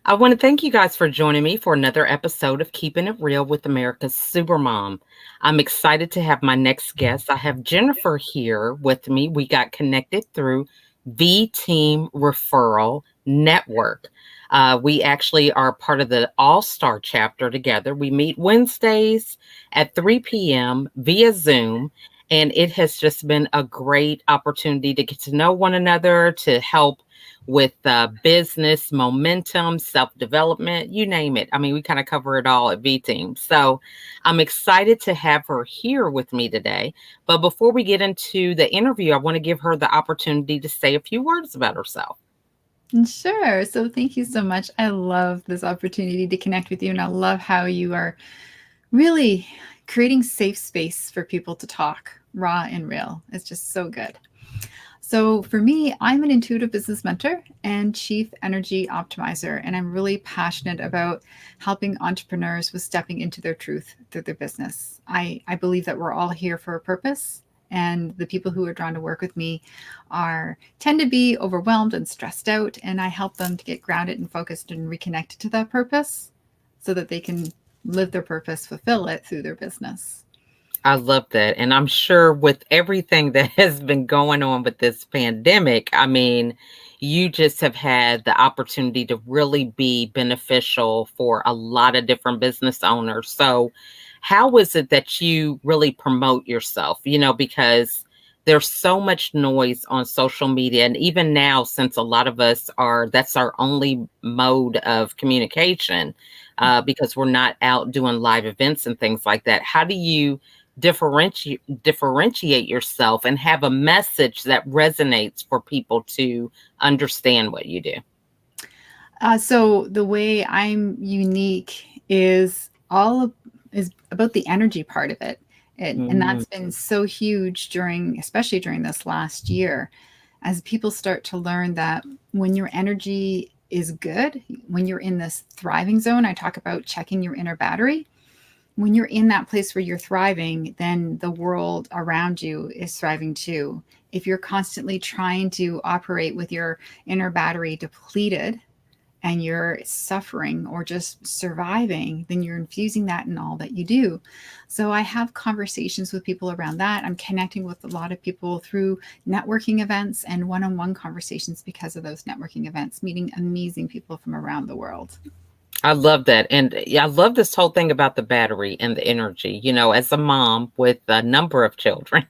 I want to thank you guys for joining me for another episode of Keeping It Real with America's Supermom. I'm excited to have my next guest. I have Jennifer here with me. We got connected through V Team Referral Network. We actually are part of the All Star chapter together. We meet Wednesdays at 3 p.m. via Zoom. And it has just been a great opportunity to get to know one another, to help with business, momentum, self development, you name it. I mean, we kind of cover it all at V Team. So I'm excited to have her here with me today. But before we get into the interview, I want to give her the opportunity to say a few words about herself. Sure. So thank you so much. I love this opportunity to connect with you, and I love how you are really creating safe space for people to talk raw and real. It's just so good. So for me, I'm an intuitive business mentor and chief energy optimizer, and I'm really passionate about helping entrepreneurs with stepping into their truth through their business. I believe that we're all here for a purpose, and the people who are drawn to work with me are tend to be overwhelmed and stressed out, and I help them to get grounded and focused and reconnected to that purpose so that they can live their purpose, fulfill it through their business. I love that. And I'm sure with everything that has been going on with this pandemic, I mean, you just have had the opportunity to really be beneficial for a lot of different business owners. So, how is it that you really promote yourself? Because there's so much noise on social media. And even now, since a lot of us that's our only mode of communication, because we're not out doing live events and things like that. How do you differentiate yourself and have a message that resonates for people to understand what you do? So the way I'm unique is is about the energy part of it. And Mm, that's been so huge during, especially during this last year, as people start to learn that when your energy is good, when you're in this thriving zone, I talk about checking your inner battery. When you're in that place where you're thriving, then the world around you is thriving too. If you're constantly trying to operate with your inner battery depleted, and you're suffering or just surviving, then you're infusing that in all that you do. So I have conversations with people around that. I'm connecting with a lot of people through networking events and one on one conversations because of those networking events, meeting amazing people from around the world. I love that. And yeah, I love this whole thing about the battery and the energy. As a mom with a number of children,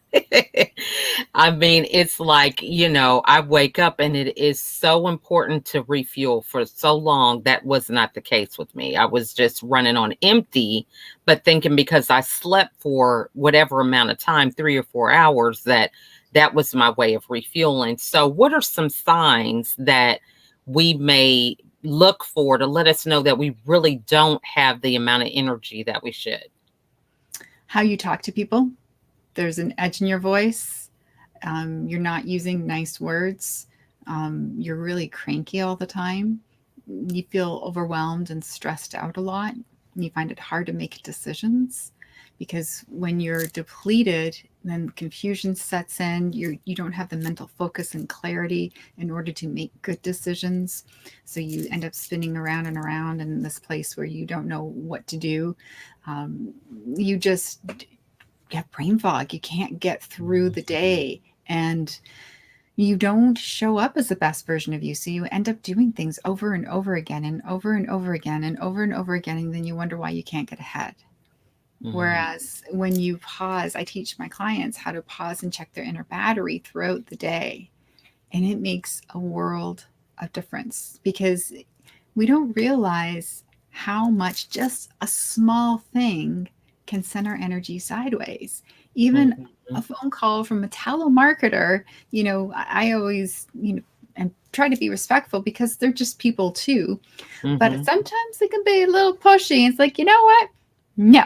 I mean, it's like, I wake up and it is so important to refuel. For so long, that was not the case with me. I was just running on empty, but thinking because I slept for whatever amount of time, 3 or 4 hours, that was my way of refueling. So, what are some signs that we may look for to let us know that we really don't have the amount of energy that we should? How you talk to people, there's an edge in your voice. You're not using nice words. You're really cranky all the time. You feel overwhelmed and stressed out a lot. You find it hard to make decisions because when you're depleted, then confusion sets in. You don't have the mental focus and clarity in order to make good decisions. So you end up spinning around and around in this place where you don't know what to do. Um, you just have brain fog. You can't get through the day, and you don't show up as the best version of you. So you end up doing things over and over again and over and over again and over and over again. And then you wonder why you can't get ahead. Mhm. Whereas when you pause, I teach my clients how to pause and check their inner battery throughout the day. And it makes a world of difference because we don't realize how much just a small thing can send our energy sideways. Even a Mhm. phone call from a telemarketer, I always, and try to be respectful because they're just people too. But Mhm. sometimes they can be a little pushy. It's like, you know what? No.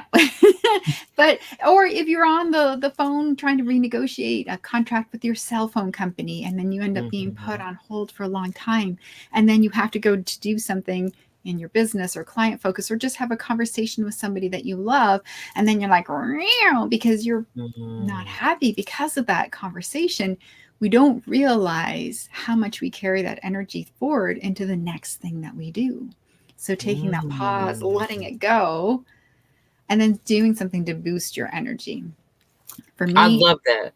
But or if you're on the phone trying to renegotiate a contract with your cell phone company and then you end up being put Mhm. on hold for a long time and then you have to go to do something in your business or client focus or just have a conversation with somebody that you love and then you're like "Meow," because you're not Mhm. happy because of that conversation. We don't realize how much we carry that energy forward into the next thing that we do. So taking that pause, letting Mm. it go, and then doing something to boost your energy. For I me, love that.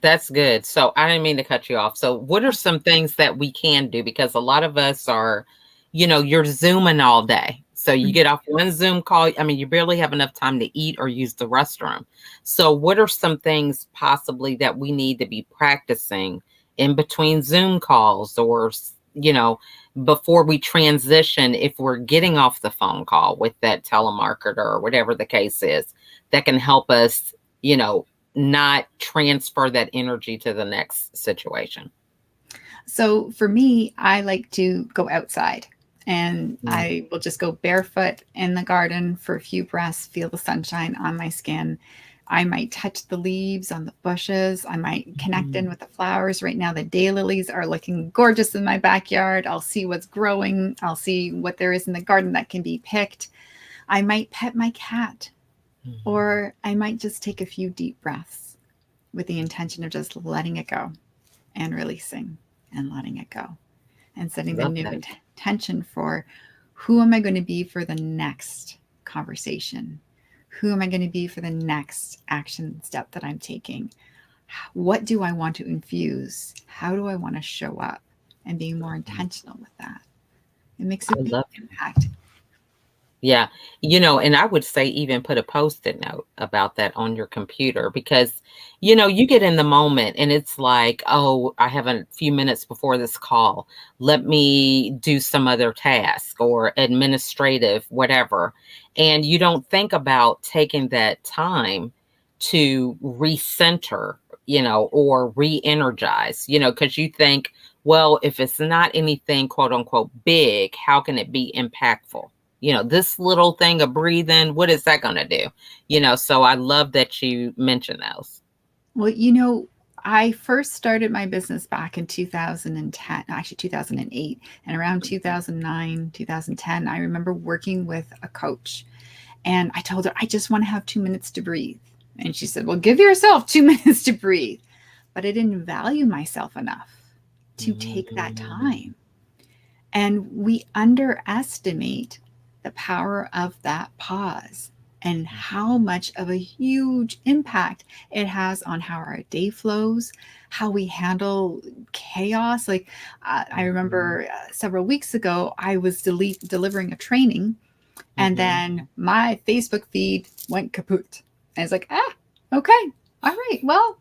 That's good. So I didn't mean to cut you off. So what are some things that we can do? Because a lot of us are, you're Zooming all day. So you get off one Zoom call. I mean, you barely have enough time to eat or use the restroom. So what are some things possibly that we need to be practicing in between Zoom calls or, before we transition, if we're getting off the phone call with that telemarketer or whatever the case is, that can help us, you know, not transfer that energy to the next situation. so for me, I like to go outside and Mm. I will just go barefoot in the garden for a few breaths, feel the sunshine on my skin. I might touch the leaves on the bushes. I might connect in Mhm. with the flowers. Right now, the daylilies are looking gorgeous in my backyard. I'll see what's growing. I'll see what there is in the garden that can be picked. I might pet my cat, Mhm. or I might just take a few deep breaths with the intention of just letting it go and releasing and letting it go and setting the Love new that. intention for who am I going to be for the next conversation? Who am I going to be for the next action step that I'm taking? What do I want to infuse? How do I want to show up? And being more Mhm. intentional with that. It makes a I big love that. impact. Yeah. And I would say even put a post-it note about that on your computer because, you get in the moment and it's like, oh, I have a few minutes before this call. Let me do some other task or administrative, whatever. And you don't think about taking that time to recenter, or re-energize, because you think, well, if it's not anything quote unquote big, how can it be impactful? This little thing of breathing, what is that going to do? So I love that you mentioned those. Well, I first started my business back in 2010, actually 2008, and around 2009, 2010, I remember working with a coach. And I told her, I just want to have 2 minutes to breathe. And she said, well, give yourself 2 minutes to breathe. But I didn't value myself enough to take that Mm. time. And we underestimate the power of that pause and how much of a huge impact it has on how our day flows, how we handle chaos. Like, I Mhm. remember several weeks ago, I was delivering a training and Mhm. then my Facebook feed went kaput. And it's like, okay, all right, well,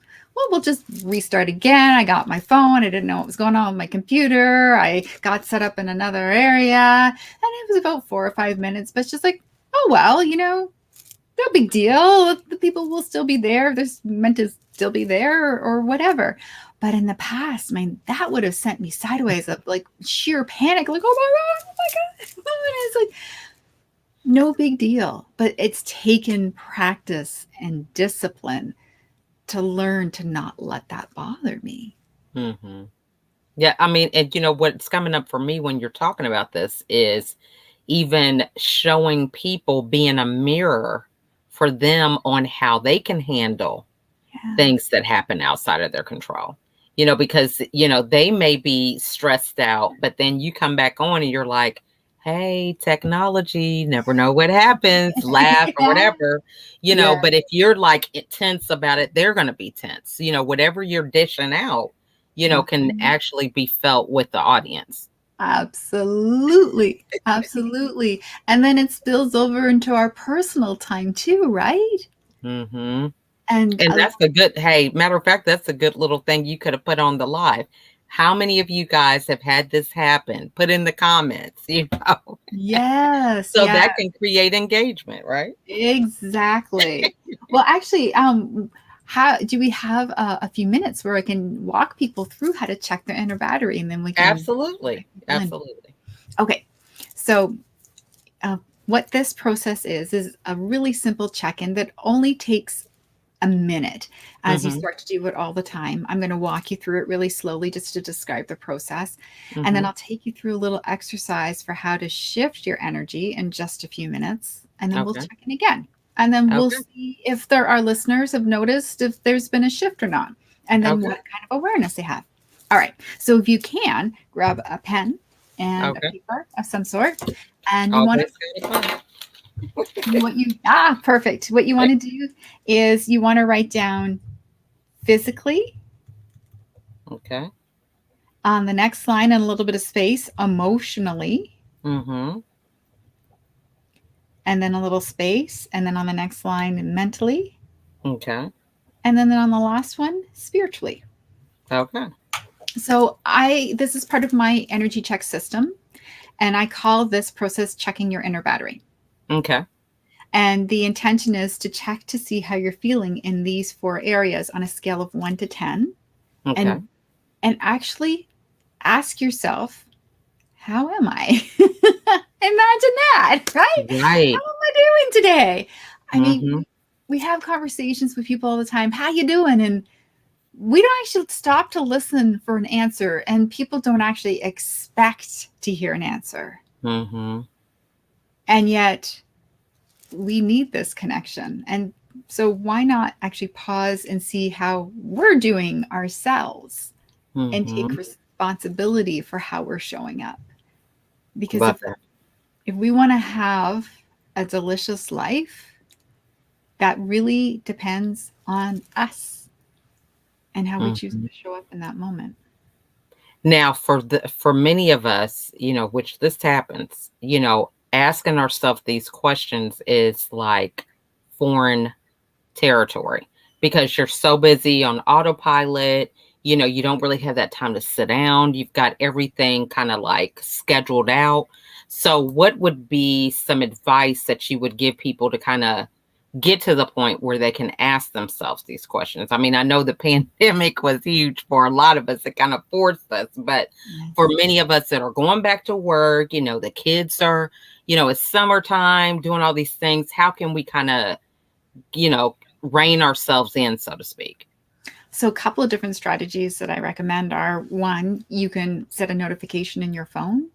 we'll just restart again. I got my phone. I didn't know what was going on with my computer. I got set up in another area, and it was about 4 or 5 minutes. But it's just like, oh well, no big deal. The people will still be there. They're meant to still be there, or whatever. But in the past, I mean, that would have sent me sideways of like sheer panic, like, oh my god, oh my god. And it's like, no big deal, but it's taken practice and discipline to learn to not let that bother me. Mhm. Yeah, I mean, and what's coming up for me when you're talking about this is even showing people being a mirror for them on how they can handle Yeah. things that happen outside of their control. Because, they may be stressed out, but then you come back on and you're like, hey, technology, never know what happens, laugh or Yeah. whatever, Yeah. but if you're like tense about it, they're going to be tense. Whatever you're dishing out, can Mhm. actually be felt with the audience. Absolutely. Absolutely. And then it spills over into our personal time too, right? Hmm. And And that's a good, hey, matter of fact, that's a good little thing you could have put on the live. How many of you guys have had this happen? Put in the comments, yes, so yeah, that can create engagement, right? exactly. Well, actually, how do we have a few minutes where I can walk people through how to check their inner battery, and then we can Absolutely. invite people in. Absolutely. Okay, so uh, what this process is a really simple check-in that only takes a minute. As you Mhm. start to do it all the time, I'm going to walk you through it really slowly just to describe the process. And then Mhm. I'll take you through a little exercise for how to shift your energy in just a few minutes. And then we'll Okay. check in again. And then we'll Okay. see if there are listeners have noticed if there's been a shift or not. And then Okay. what kind of awareness they have. All right. So if you can, grab a pen and a Okay. paper of some sort. And you want to Always got a what you perfect. What you want to do is you want to write down physically Okay. on the next line and a little bit of space, emotionally, Mm-hmm. and then a little space, and then on the next line mentally, Okay. and then on the last one spiritually. Okay. So I this is part of my energy check system, and I call this process checking your inner battery. Okay. And the intention is to check to see how you're feeling in these four areas on a scale of 1 to 10, Okay. and actually ask yourself, how am I? Imagine that, right? How Right. am I doing today? I mean, Mm-hmm. we have conversations with people all the time. How you doing? And we don't actually stop to listen for an answer, and people don't actually expect to hear an answer. Mm-hmm. And yet we need this connection. And so why not actually pause and see how we're doing ourselves and take Mm-hmm. responsibility for how we're showing up? Because Love that. if we want to have a delicious life, that really depends on us and how we choose Mm-hmm. to show up in that moment. Now, for many of us, which this happens, asking ourselves these questions is like foreign territory because you're so busy on autopilot. You don't really have that time to sit down. You've got everything kind of like scheduled out. So, what would be some advice that you would give people to kind of get to the point where they can ask themselves these questions? I mean, I know the pandemic was huge for a lot of us. It kind of forced us, but for Yes. many of us that are going back to work, the kids are, it's summertime, doing all these things. How can we kind of, you know, rein ourselves in, so to speak? So, a couple of different strategies that I recommend are one, you can set a notification in your phone.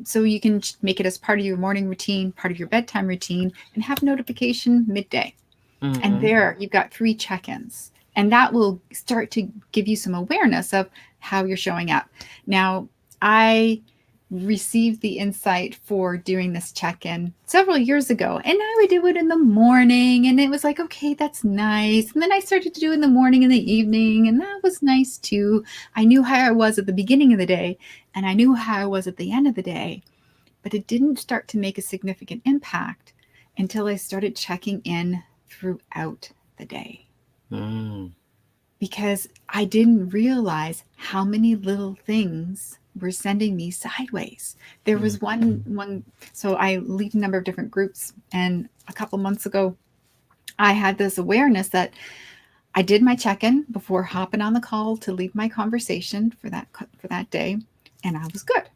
So, you can make it as part of your morning routine, part of your bedtime routine, and have notification midday. And Mm-hmm. there you've got 3 check ins. And that will start to give you some awareness of how you're showing up. Now, I received the insight for doing this check in several years ago, and I would do it in the morning, and it was like, okay, that's nice. And then I started to do it in the morning and the evening, and that was nice too. I knew how I was at the beginning of the day, and I knew how I was at the end of the day, but it didn't start to make a significant impact until I started checking in throughout the day, Mm. because I didn't realize how many little things were sending me sideways. There Mm. was one so I lead a number of different groups, and a couple months ago I had this awareness that I did my check-in before hopping on the call to lead my conversation for that day, and I was good.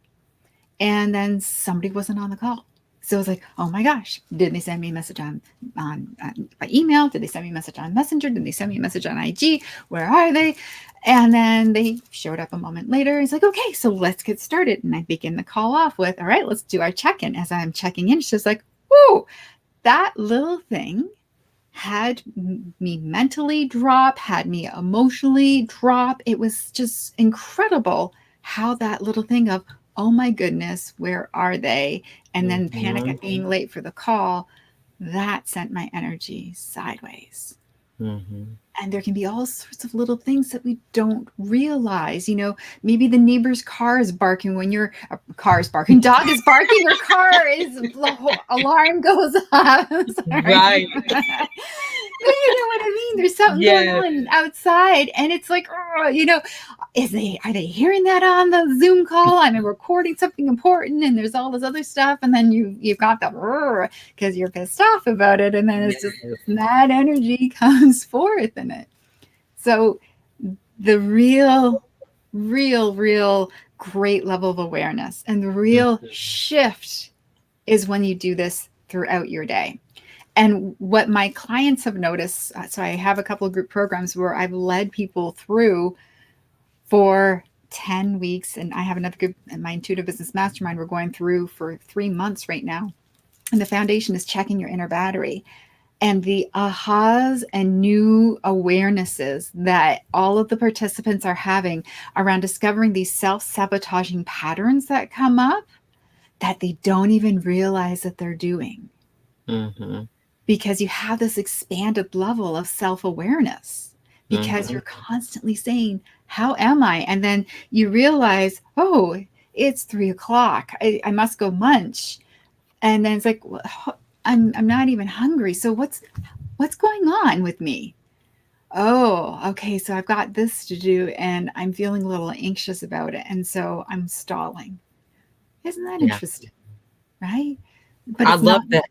And then somebody wasn't on the call. So I was like, oh my gosh, did they send me a message on by email? Did they send me a message on Messenger? Did they send me a message on IG? Where are they? And then they showed up a moment later. It's like, okay, so let's get started. And I begin the call off with, all right, let's do our check-in. As I'm checking in, she's like, whoa, that little thing had me mentally drop, had me emotionally drop. It was just incredible how that little thing of, oh my goodness, where are they? And then panic Mm-hmm. at being late for the call, that sent my energy sideways. Mm-hmm. And there can be all sorts of little things that we don't realize. Maybe the neighbor's car is barking when your car is barking, dog is barking, or car is alarm goes off. I'm sorry. Right. You know what I mean? There's something going Yes. on outside, and it's like, oh, are they hearing that on the Zoom call? I'm recording something important, and there's all this other stuff, and then you've got the because you're pissed off about it, and then it's just Yes. that energy comes forth in it. So the real great level of awareness and the real shift is when you do this throughout your day. And what my clients have noticed, so I have a couple of group programs where I've led people through for 10 weeks, and I have another group in my Intuitive Business Mastermind we're going through for 3 months right now. And the foundation is checking your inner battery. and the ahas and new awarenesses that all of the participants are having around discovering these self-sabotaging patterns that come up that they don't even realize that they're doing, Mhm. because you have this expanded level of self-awareness, because Mhm. you're constantly saying, how am I? And then you realize, oh, it's 3 o'clock, I must go munch. And then it's like, well, I'm not even hungry, so what's going on with me? Oh, okay, so I've got this to do and I'm feeling a little anxious about it, and so I'm stalling. Isn't that Yeah. interesting, right? But I it's not. love that.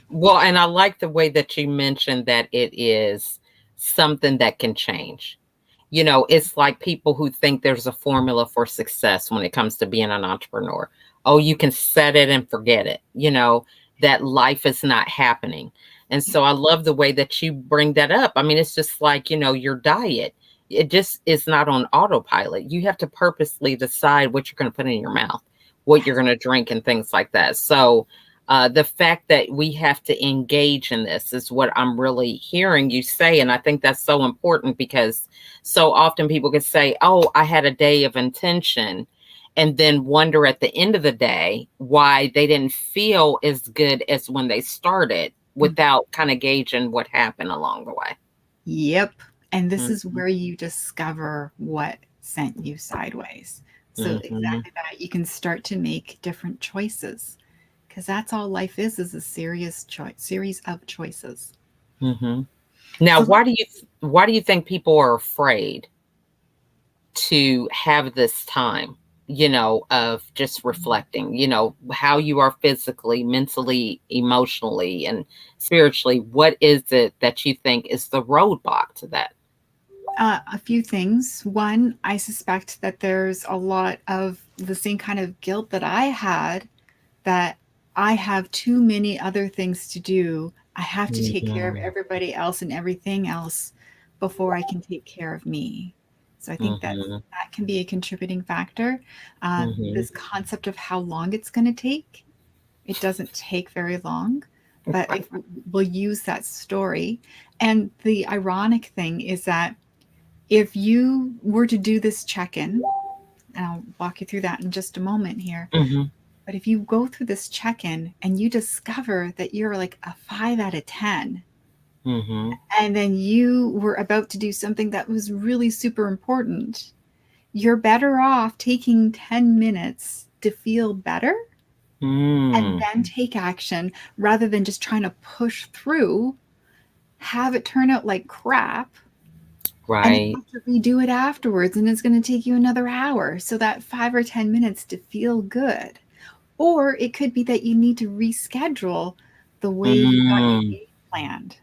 Well, and I like the way that you mentioned that it is something that can change. It's like people who think there's a formula for success when it comes to being an entrepreneur. Oh, you can set it and forget it, that life is not happening. And so I love the way that you bring that up. I mean, it's just like, your diet. It just is not on autopilot. You have to purposely decide what you're going to put in your mouth, what you're going to drink, and things like that. So, the fact that we have to engage in this is what I'm really hearing you say. And I think that's so important because so often people can say, oh, I had a day of intention, and then wonder at the end of the day why they didn't feel as good as when they started without kind of gauging what happened along the way. Yep. And this is Mhm. where you discover what sent you sideways. So Mhm. exactly that. You can start to make different choices, because that's all life is a series of choices. Mhm. Now, So why do you think people are afraid to have this time, of just reflecting, how you are physically, mentally, emotionally, and spiritually? What is it that you think is the roadblock to that? a few things. One, I suspect that there's a lot of the same kind of guilt that I had, that I have too many other things to do. I have to take care of Mhm. everybody else and everything else before I can take care of me. So I think Mhm. that can be a contributing factor. Mhm. This concept of how long it's going to take, it doesn't take very long, but if we'll use that story. And the ironic thing is that if you were to do this check-in, and I'll walk you through that in just a moment here, Mhm. but if you go through this check in and you discover that you're like a 5 out of 10, Mhm. and then you were about to do something that was really super important, you're better off taking 10 minutes to feel better and Mm. then take action, rather than just trying to push through, have it turn out like crap, and then Right. have to redo it afterwards. And it's going to take you another hour. So that 5 or 10 minutes to feel good. Or it could be that you need to reschedule the way you got your Mm. day planned.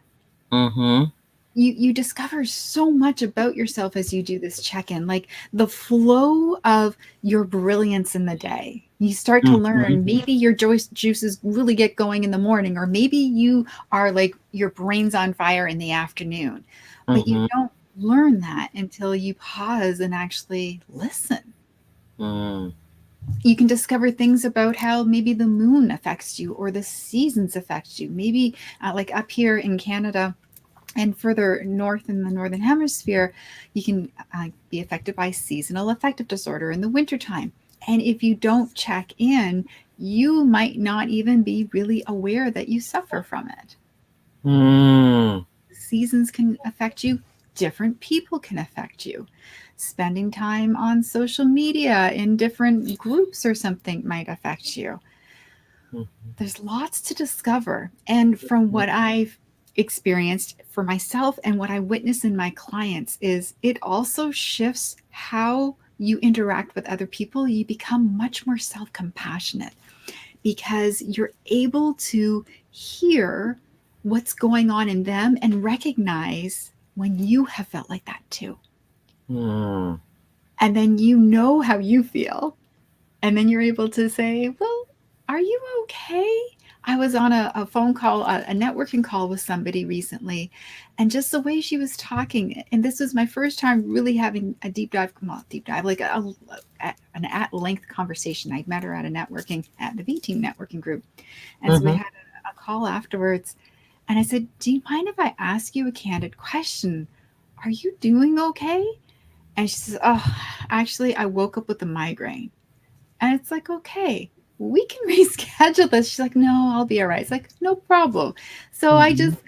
Mhm. You discover so much about yourself as you do this check-in, like the flow of your brilliance in the day. You start to Mhm. learn, maybe your joy juices really get going in the morning, or maybe you are like your brain's on fire in the afternoon. But you Mhm. don't learn that until you pause and actually listen. Mm. You can discover things about how maybe the moon affects you or the seasons affect you. Maybe like up here in Canada and further north in the northern hemisphere, you can be affected by seasonal affective disorder in the wintertime. And if you don't check in, you might not even be really aware that you suffer from it. Mm. Seasons can affect you, different people can affect you. Spending time on social media in different groups or something might affect you. Mhm. There's lots to discover. And from what I've experienced for myself and what I witness in my clients, is it also shifts how you interact with other people. You become much more self-compassionate because you're able to hear what's going on in them and recognize when you have felt like that too. Mm. And then you know how you feel. And then you're able to say, well, are you okay? I was on a phone call, a networking call with somebody recently, and just the way she was talking, and this was my first time really having a deep dive, like an at length conversation. I met her at a networking, at the V Team networking group. And so we Mhm. had a call afterwards, And I said, "Do you mind if I ask you a candid question? Are you doing okay?" And she says, "Oh, actually, I woke up with a migraine." And it's like, "Okay, we can reschedule this." She's like, "No, I'll be all right." It's like, "No problem." So I Mhm. just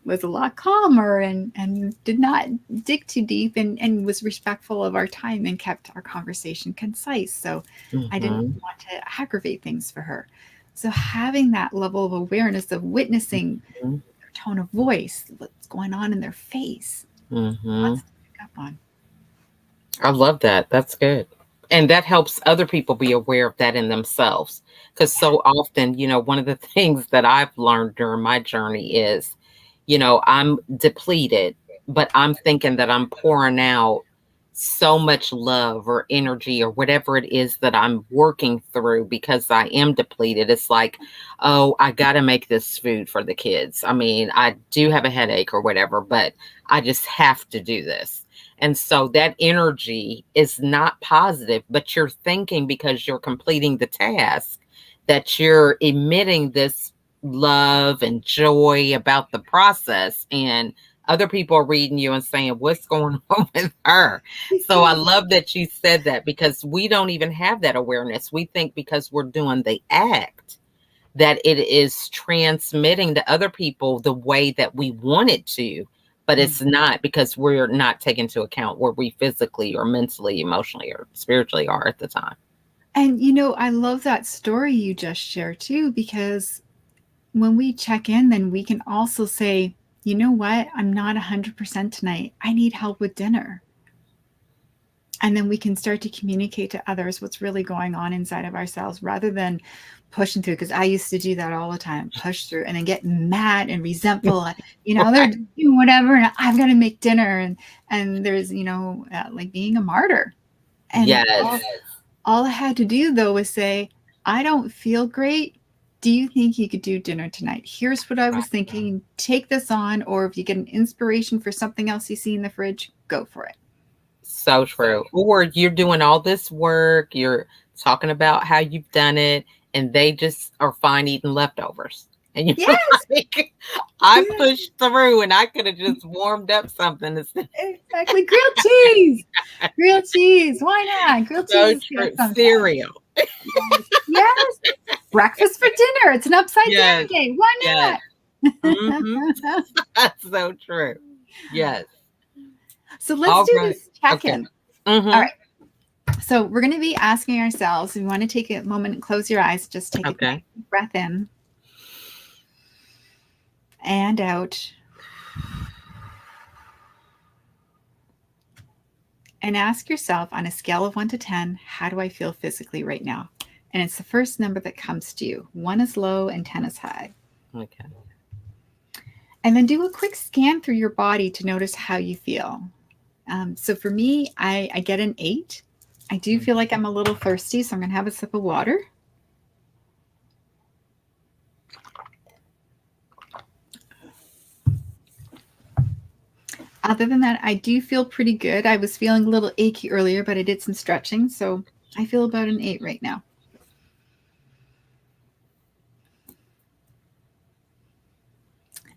was a lot calmer and did not dig too deep and was respectful of our time and kept our conversation concise. So I didn't Mhm. want to aggravate things for her. So having that level of awareness of witnessing Mhm. their tone of voice, what's going on in their face, lots Mhm. to pick up on. I love that. That's good. And that helps other people be aware of that in themselves. Because Yeah. so often, one of the things that I've learned during my journey is, I'm depleted, but I'm thinking that I'm pouring out so much love or energy or whatever it is that I'm working through because I am depleted. It's like, oh, I got to make this food for the kids. I mean, I do have a headache or whatever, but I just have to do this. And so that energy is not positive, but you're thinking because you're completing the task that you're emitting this love and joy about the process. And other people are reading you and saying, "What's going on with her?" So I love that you said that because we don't even have that awareness. We think because we're doing the act that it is transmitting to other people the way that we want it to, but Mm. it's not because we're not taking into account where we physically or mentally, emotionally, or spiritually are at the time. And I love that story you just shared too, because when we check in, then we can also say, "You know what? I'm not 100% tonight. I need help with dinner." And then we can start to communicate to others what's really going on inside of ourselves rather than pushing through. Because I used to do that all the time, push through and then get mad and resentful. They're Right. doing whatever, and I've got to make dinner. And there's, like being a martyr. And Yes. all I had to do though was say, "I don't feel great. Do you think you could do dinner tonight? Here's what I was thinking. Take this on, or if you get an inspiration for something else you see in the fridge, go for it." So true. Or you're doing all this work, you're talking about how you've done it, and they just are fine eating leftovers. And you're Yes, like, I yes, pushed through and I could have just warmed up something instead. exactly. Grilled cheese. Grilled cheese. Why not? Grilled cheese So is good true. sometimes. Cereal. Yes. Yes. Breakfast for dinner. It's an upside down Yes. day. Why Yes. Hmm. not? That's so true. Yes. So let's All do right. this check Okay. in. All Hmm. right. So we're going to be asking ourselves, if you want to take a moment and close your eyes, just take a Okay. nice deep breath in and out, and ask yourself, on a scale of 1 to 10, how do I feel physically right now? And it's the first number that comes to you. 1 is low and 10 is high. Okay. And then do a quick scan through your body to notice how you feel. So for me, I get an 8. I do feel like I'm a little thirsty, so I'm going to have a sip of water. Other than that, I do feel pretty good. I was feeling a little achy earlier, but I did some stretching, so I feel about an 8 right now.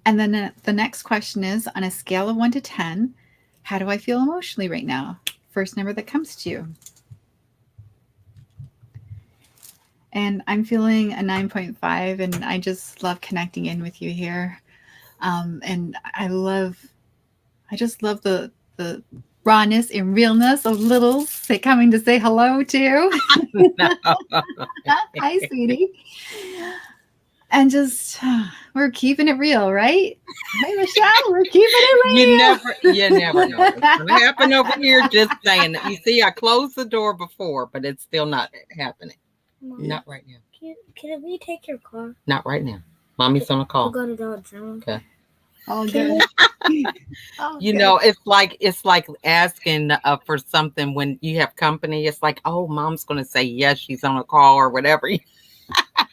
And then the next question is, on a scale of 1 to 10, how do I feel emotionally right now? First number that comes to you. And I'm feeling a 9.5, and I just love connecting in with you here. And I just love the rawness and realness of Littles coming to say hello to. No. Hi, sweetie. And just we're keeping it real, right? Hey, Michelle, we're keeping it You never know what's real. gonna happen over here. Just saying that. You see, I closed the door before, but it's still not happening. Mom, Not right now. can we take your car? Not right now. Mommy's on a We'll call. go to Dollar General. Okay. All Can good. we? All You good. know, it's like asking for something when you have company. It's like, oh, mom's gonna say yes, she's on a call or whatever.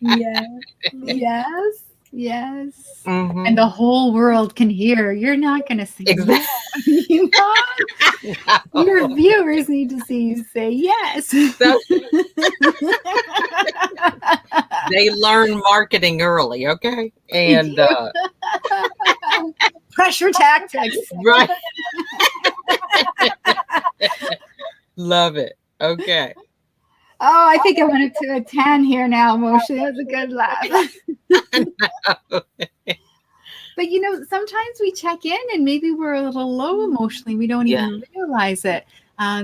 Yes. Yes. Yes. Mm-hmm. And the whole world can hear. You're not going to say no. Exactly. You know? Your viewers need to see you say yes. So they learn marketing early, okay? They And do. pressure tactics. Right. Love it. Okay. Oh, I think I went up to a 10 here now, emotionally. That was a good laugh. But sometimes we check in and maybe we're a little low emotionally. We don't Yeah. even realize it.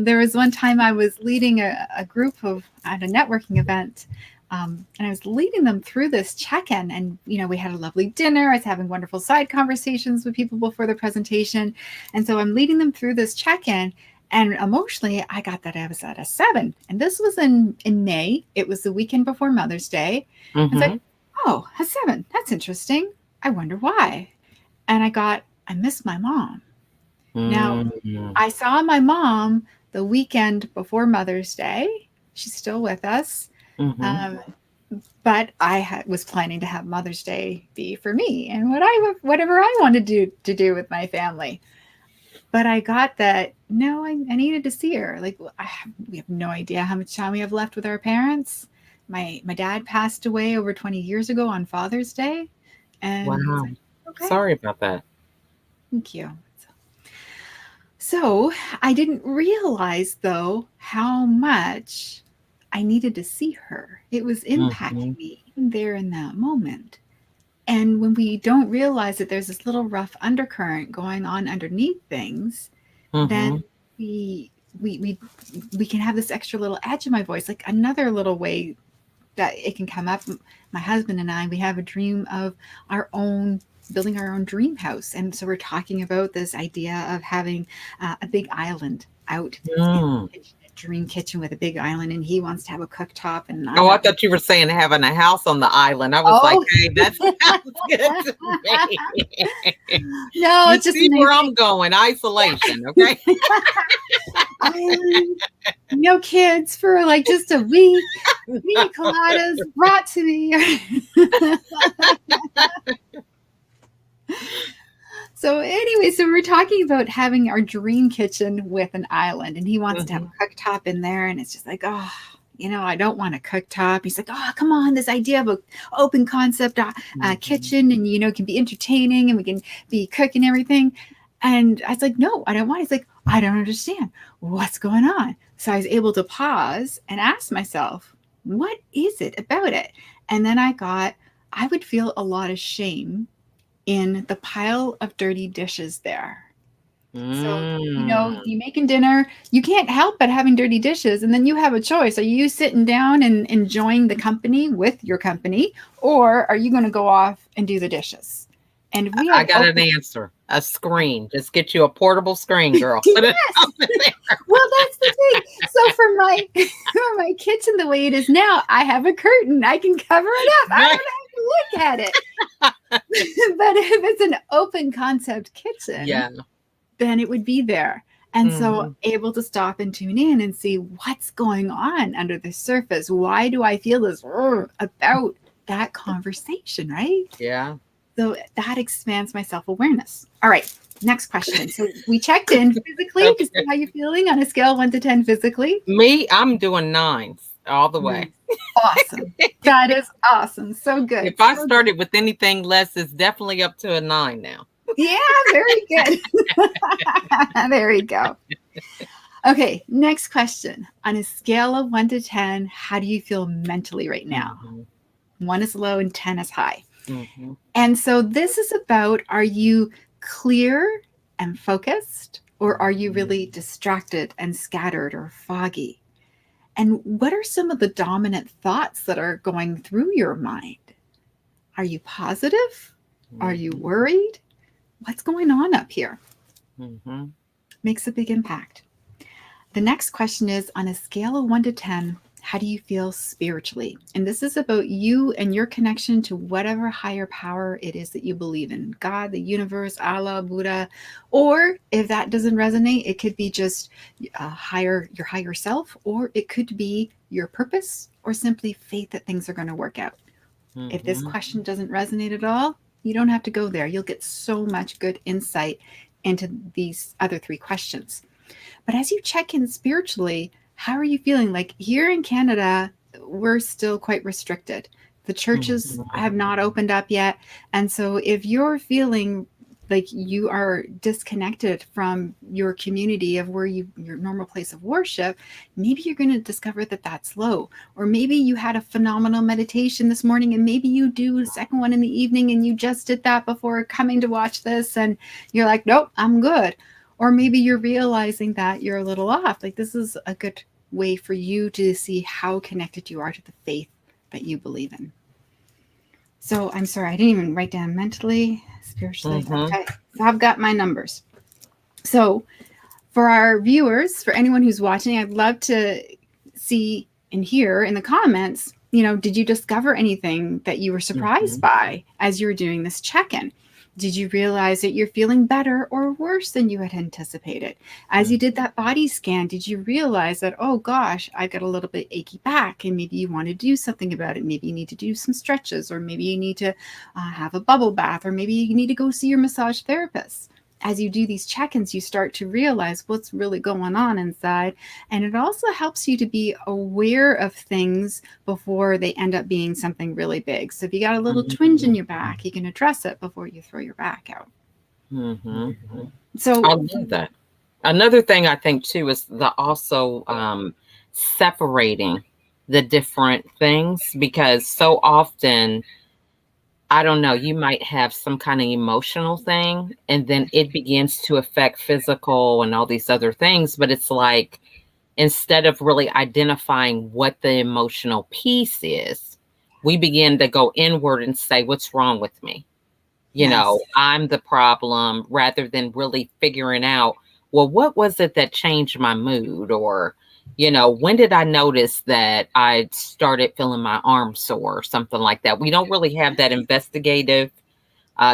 There was one time I was leading a group at a networking event. And I was leading them through this check-in, and we had a lovely dinner. I was having wonderful side conversations with people before the presentation, and so I'm leading them through this check-in. And emotionally, I got that I was at a 7, and this was in May. It was the weekend before Mother's Day. It's like, oh, a 7. That's interesting. I wonder why. And I miss my mom. Now, I saw my mom the weekend before Mother's Day. She's still with us. But I was planning to have Mother's Day be for me and whatever I wanted to do with my family. But I got that, no, I needed to see her. Like, we have no idea how much time we have left with our parents. My dad passed away over 20 years ago on Father's Day. And Wow. like, okay. Sorry about that. Thank you. So I didn't realize, though, how much I needed to see her. It was impacting me there in that moment. And when we don't realize that there's this little rough undercurrent going on underneath things, then we can have this extra little edge in my voice. Like, another little way that it can come up, my husband and I, we have a dream of building our own dream house. And so we're talking about this idea of having a big island out in the kitchen, a dream kitchen with a big island, and he wants to have a cooktop. And I thought you were saying having a house on the island. I was like, hey, that sounds good to me. No, it's just where I'm going. Isolation, okay? No kids for like just a week. Pina coladas brought to me. So anyway, so we're talking about having our dream kitchen with an island, and he wants to have a cooktop in there, and it's just like, oh, I don't want a cooktop. He's like, oh, come on, this idea of an open concept kitchen, and it can be entertaining, and we can be cooking everything. And I was like, no, I don't want it. He's like, I don't understand what's going on. So I was able to pause and ask myself, what is it about it? And then I would feel a lot of shame in the pile of dirty dishes there. So, you're making dinner, you can't help but having dirty dishes, and then you have a choice. Are you sitting down and enjoying the company with your company, or are you going to go off and do the dishes? And I got an answer. A screen. Just get you a portable screen, girl. Put it up in there. Well, that's the thing. So for my kitchen, the way it is now, I have a curtain. I can cover it up. I don't have to look at it. But if it's an open concept kitchen, then it would be there. And so able to stop and tune in and see what's going on under the surface. Why do I feel this about that conversation, right? Yeah. So that expands my self-awareness. All right, next question. So we checked in physically to see how you're feeling on a scale of 1 to 10 physically. Me, I'm doing 9s all the way. Awesome. That is awesome. So good. If I started with anything less, it's definitely up to a 9 now. Yeah, very good. There you go. Okay, next question. On a scale of 1 to 10, how do you feel mentally right now? 1 is low and 10 is high. And so this is about, are you clear and focused, or are you really distracted and scattered or foggy? And what are some of the dominant thoughts that are going through your mind? Are you positive? Are you worried? What's going on up here? Makes a big impact. The next question is, on a scale of 1 to 10, how do you feel spiritually? And this is about you and your connection to whatever higher power it is that you believe in. God, the universe, Allah, Buddha. Or if that doesn't resonate, it could be just your higher self, or it could be your purpose, or simply faith that things are going to work out. If this question doesn't resonate at all, you don't have to go there. You'll get so much good insight into these other 3 questions. But as you check in spiritually, how are you feeling? Like, here in Canada, we're still quite restricted. The churches have not opened up yet. And so if you're feeling Like you are disconnected from your community of where your normal place of worship. Maybe you're going to discover that that's low. Or maybe you had a phenomenal meditation this morning and maybe you do a second one in the evening and you just did that before coming to watch this and you're like, nope, I'm good. Or maybe you're realizing that you're a little off. Like this is a good way for you to see how connected you are to the faith that you believe in. So I'm sorry, I didn't even write down mentally, spiritually. Mm-hmm. Okay, so I've got my numbers. So for our viewers, for anyone who's watching, I'd love to see and hear in the comments, did you discover anything that you were surprised Mm-hmm. by as you were doing this check-in? Did you realize that you're feeling better or worse than you had anticipated? As you did that body scan, did you realize that, oh gosh, I got a little bit achy back and maybe you want to do something about it? Maybe you need to do some stretches, or maybe you need to have a bubble bath, or maybe you need to go see your massage therapist. As you do these check-ins, you start to realize what's really going on inside. And it also helps you to be aware of things before they end up being something really big. So if you got a little twinge in your back, you can address it before you throw your back out. Mm-hmm. So, I love that. Another thing I think too is the also separating the different things, because so often, I don't know, you might have some kind of emotional thing and then it begins to affect physical and all these other things. But it's like, instead of really identifying what the emotional piece is, we begin to go inward and say, what's wrong with me? yes. I'm the problem, rather than really figuring out, well, what was it that changed my mood? Or, when did I notice that I started feeling my arm sore or something like that? We don't really have that investigative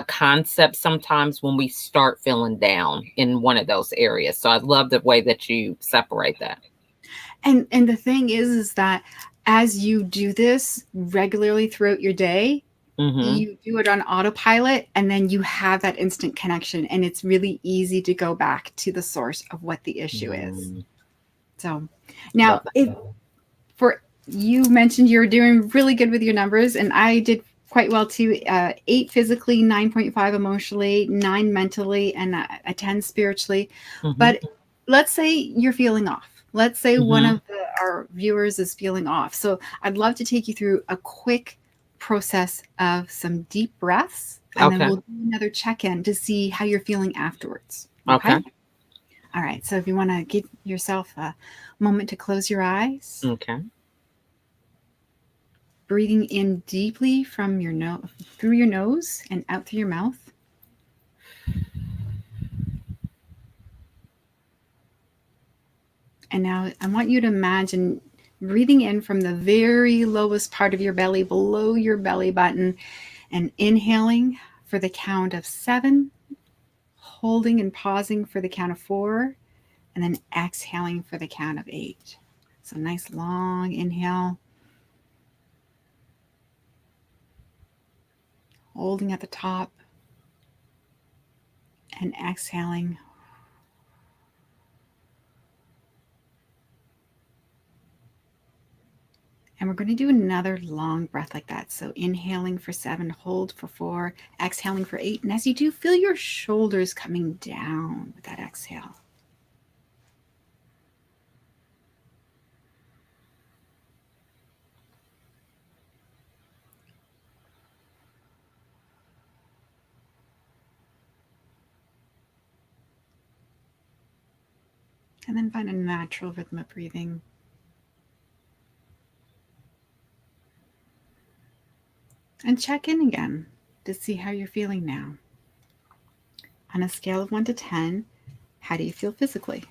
concept sometimes when we start feeling down in one of those areas. So I love the way that you separate that. And the thing is that as you do this regularly throughout your day, Mm-hmm. you do it on autopilot and then you have that instant connection and it's really easy to go back to the source of what the issue is. Mm, So now love if for you mentioned you're doing really good with your numbers and I did quite well too. 8 physically, 9.5 emotionally, 9 mentally, and a 10 spiritually. that. Mm-hmm. But let's say you're feeling off. Let's say one Mm-hmm. of our viewers is feeling off. So I'd love to take you through a quick process of some deep breaths, and then Okay. we'll do another check in to see how you're feeling afterwards. Okay? Okay. All right. So if you want to give yourself a moment to close your eyes, Okay. breathing in deeply from your nose, through your nose and out through your mouth. And now I want you to imagine breathing in from the very lowest part of your belly, below your belly button, and inhaling for the count of 7, holding and pausing for the count of 4, and then exhaling for the count of 8. So nice long inhale, holding at the top, and exhaling. And we're going to do another long breath like that. So inhaling for 7, hold for 4, exhaling for 8. And as you do, feel your shoulders coming down with that exhale. And then find a natural rhythm of breathing. And check in again to see how you're feeling now. On a scale of 1 to 10, how do you feel physically?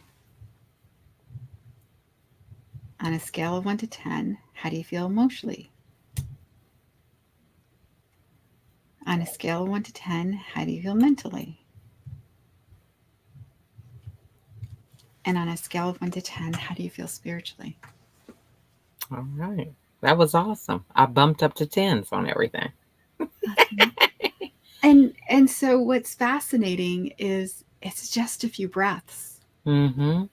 On a scale of 1 to 10, how do you feel emotionally? On a scale of 1 to 10, how do you feel mentally? And on a scale of 1 to 10, how do you feel spiritually? All right. That was awesome. I bumped up to tens on everything. Awesome. And so what's fascinating is it's just a few breaths, Mm-hmm.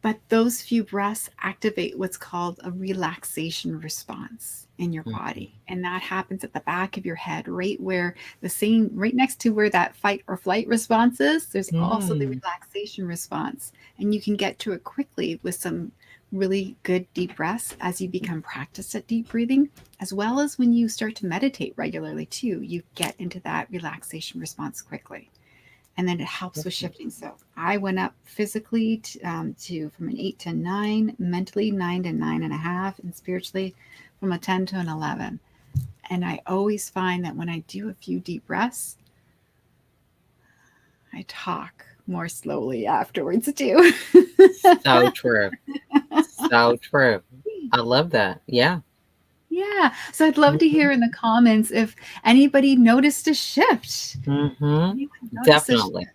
but those few breaths activate what's called a relaxation response. in your Mm. body. And that happens at the back of your head, right where right next to where that fight or flight response is. There's also the Mm. relaxation response. And you can get to it quickly with some really good deep breaths as you become practiced at deep breathing, as well as when you start to meditate regularly too. You get into that relaxation response quickly, and then it helps with shifting. So I went up physically to from an 8 to 9, mentally 9 to 9.5, and spiritually from a 10 to an 11. And I always find that when I do a few deep breaths, I talk more slowly afterwards too. So true. So true. I love that. Yeah. Yeah. So I'd love to hear in the comments if anybody noticed a shift. Mm-hmm. Anyone noticed a shift? Definitely.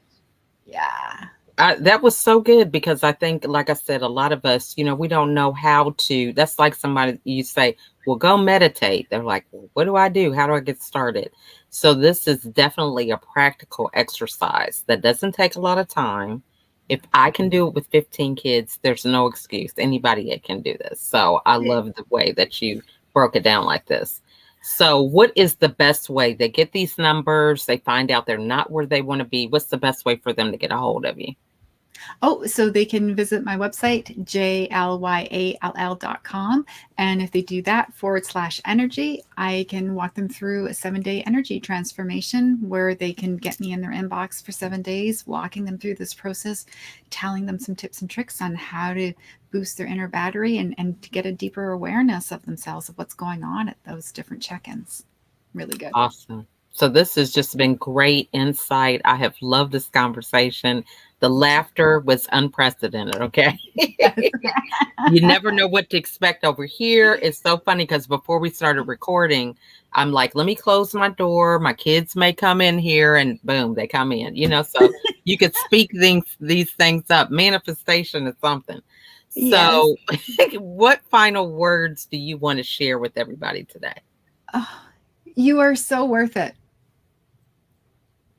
Yeah. That was so good because I think, like I said, a lot of us, we don't know how to. That's like somebody you say, well, go meditate. They're like, well, what do I do? How do I get started? So, this is definitely a practical exercise that doesn't take a lot of time. If I can do it with 15 kids, there's no excuse. Anybody can do this. So, I love the way that you broke it down like this. So, what is the best way? They get these numbers, they find out they're not where they want to be. What's the best way for them to get a hold of you? Oh, so they can visit my website, jlyall.com. And if they do that /energy, I can walk them through a 7-day energy transformation where they can get me in their inbox for 7 days, walking them through this process, telling them some tips and tricks on how to boost their inner battery and to get a deeper awareness of themselves, of what's going on at those different check ins. Really good. Awesome. So this has just been great insight. I have loved this conversation. The laughter was unprecedented, okay? You never know what to expect over here. It's so funny because before we started recording, I'm like, let me close my door. My kids may come in here, and boom, they come in, so you could speak these things up. Manifestation is something. Yes. So what final words do you want to share with everybody today? Oh, you are so worth it.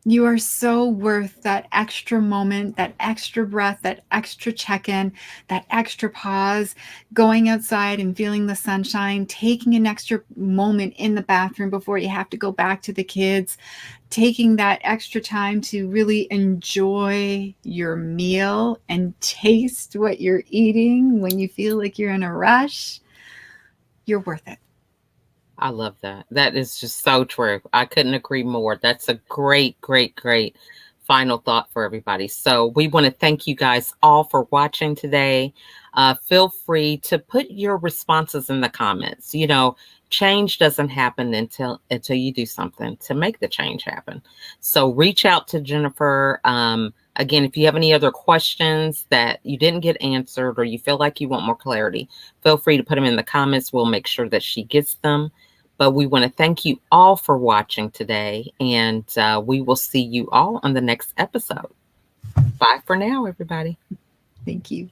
You are so worth that extra moment, that extra breath, that extra check in, that extra pause, going outside and feeling the sunshine, taking an extra moment in the bathroom before you have to go back to the kids, taking that extra time to really enjoy your meal and taste what you're eating when you feel like you're in a rush. You're worth it. I love that. That is just so true. I couldn't agree more. That's a great, great, great final thought for everybody. So we want to thank you guys all for watching today. Feel free to put your responses in the comments. Change doesn't happen until you do something to make the change happen. So reach out to Jennifer. Again, if you have any other questions that you didn't get answered or you feel like you want more clarity, feel free to put them in the comments. We'll make sure that she gets them. But we want to thank you all for watching today, and we will see you all on the next episode. Bye for now, everybody. Thank you.